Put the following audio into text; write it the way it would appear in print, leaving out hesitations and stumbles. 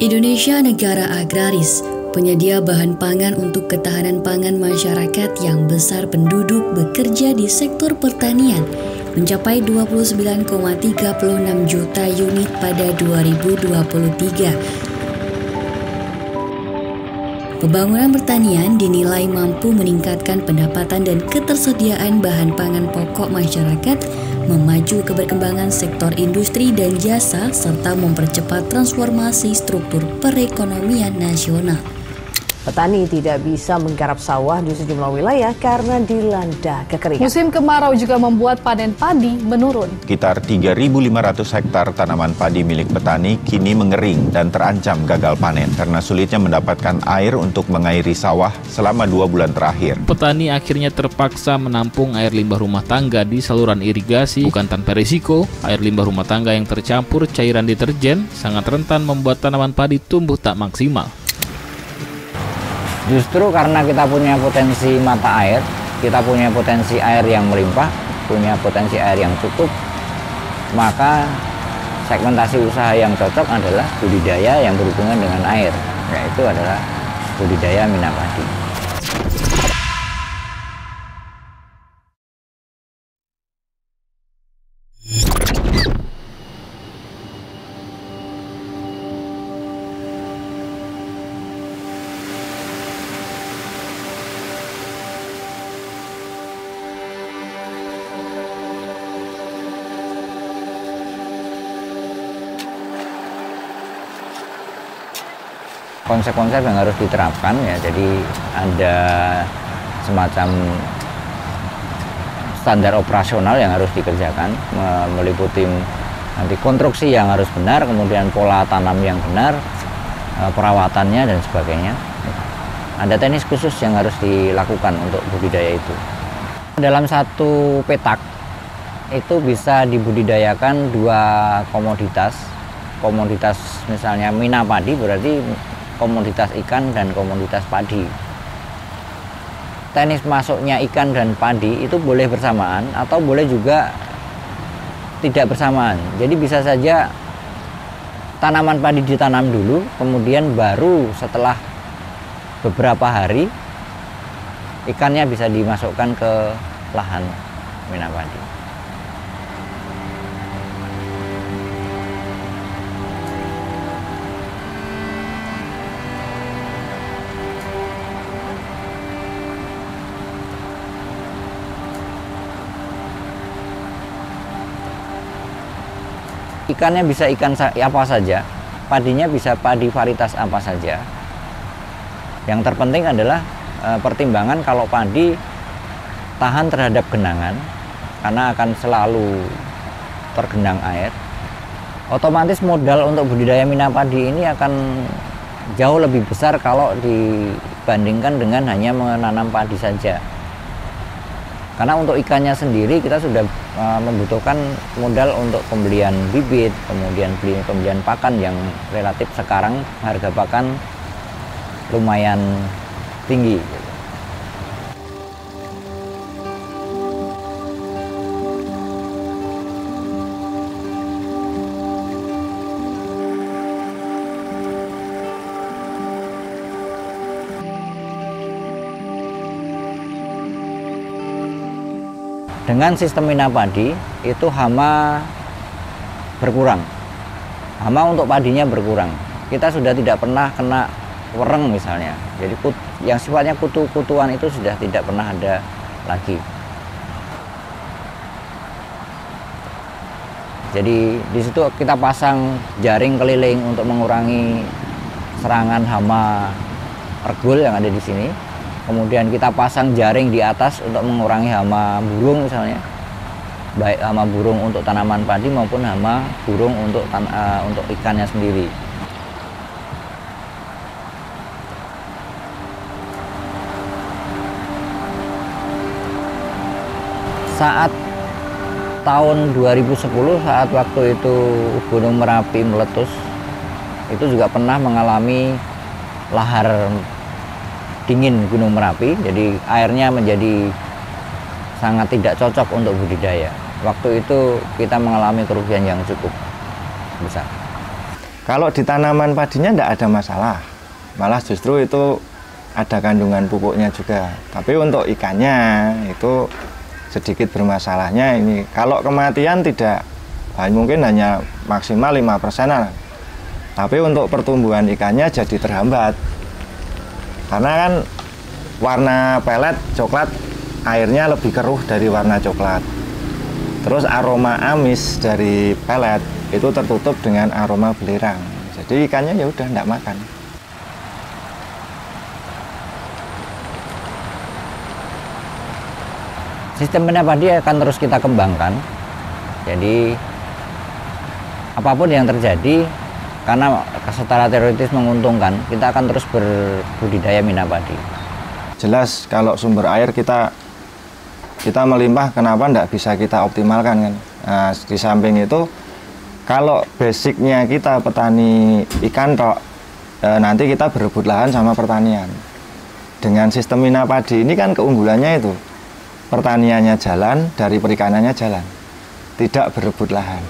Indonesia negara agraris, penyedia bahan pangan untuk ketahanan pangan masyarakat yang besar penduduk bekerja di sektor pertanian mencapai 29,36 juta unit pada 2023. Pembangunan pertanian dinilai mampu meningkatkan pendapatan dan ketersediaan bahan pangan pokok masyarakat, memacu keberkembangan sektor industri dan jasa, serta mempercepat transformasi struktur perekonomian nasional. Petani tidak bisa menggarap sawah di sejumlah wilayah karena dilanda kekeringan. Musim kemarau juga membuat panen padi menurun. Sekitar 3.500 hektar tanaman padi milik petani kini mengering dan terancam gagal panen karena sulitnya mendapatkan air untuk mengairi sawah selama 2 bulan terakhir. Petani akhirnya terpaksa menampung air limbah rumah tangga di saluran irigasi. Bukan tanpa risiko, air limbah rumah tangga yang tercampur cairan deterjen sangat rentan membuat tanaman padi tumbuh tak maksimal. Justru karena kita punya potensi mata air, kita punya potensi air yang melimpah, punya potensi air yang cukup, maka segmentasi usaha yang cocok adalah budidaya yang berhubungan dengan air, yaitu adalah budidaya mina padi. Konsep-konsep yang harus diterapkan ya, jadi ada semacam standar operasional yang harus dikerjakan, meliputi nanti konstruksi yang harus benar, kemudian pola tanam yang benar, perawatannya dan sebagainya. Ada teknis khusus yang harus dilakukan untuk budidaya itu. Dalam satu petak itu bisa dibudidayakan 2 komoditas. Komoditas misalnya mina padi berarti komoditas ikan dan komoditas padi. Teknis masuknya ikan dan padi itu boleh bersamaan atau boleh juga tidak bersamaan. Jadi bisa saja tanaman padi ditanam dulu, kemudian baru setelah beberapa hari ikannya bisa dimasukkan ke lahan mina padi. Ikannya bisa ikan apa saja, padinya bisa padi varietas apa saja. Yang terpenting adalah pertimbangan kalau padi tahan terhadap genangan, karena akan selalu tergenang air. Otomatis modal untuk budidaya mina padi ini akan jauh lebih besar kalau dibandingkan dengan hanya menanam padi saja. Karena untuk ikannya sendiri kita sudah membutuhkan modal untuk pembelian bibit, kemudian pembelian pakan yang relatif sekarang harga pakan lumayan tinggi. Dengan sistem mina padi itu hama berkurang, hama untuk padinya berkurang. Kita sudah tidak pernah kena wereng misalnya, jadi yang sifatnya kutu-kutuan itu sudah tidak pernah ada lagi. Jadi di situ kita pasang jaring keliling untuk mengurangi serangan hama regul yang ada di sini. Kemudian kita pasang jaring di atas untuk mengurangi hama burung misalnya, baik hama burung untuk tanaman padi maupun hama burung untuk ikannya sendiri. Saat tahun 2010, saat waktu itu Gunung Merapi meletus, itu juga pernah mengalami lahar dingin Gunung Merapi, jadi airnya menjadi sangat tidak cocok untuk budidaya. Waktu itu kita mengalami kerugian yang cukup besar. Kalau di tanaman padinya tidak ada masalah, malah justru itu ada kandungan pupuknya juga. Tapi untuk ikannya itu sedikit bermasalahnya ini. Kalau kematian tidak, mungkin hanya maksimal 5%-an. Tapi untuk pertumbuhan ikannya jadi terhambat. Karena kan warna pelet coklat, airnya lebih keruh dari warna coklat. Terus aroma amis dari pelet itu tertutup dengan aroma belerang. Jadi ikannya ya udah enggak makan. Sistem bina padi akan terus kita kembangkan. Jadi apapun yang terjadi, karena secara teoritis menguntungkan, kita akan terus berbudidaya mina padi. Jelas kalau sumber air kita melimpah, kenapa enggak bisa kita optimalkan kan? Nah, di samping itu, kalau basicnya kita petani ikan tok, nanti kita berebut lahan sama pertanian. Dengan sistem mina padi ini kan keunggulannya itu, pertaniannya jalan, dari perikanannya jalan, tidak berebut lahan.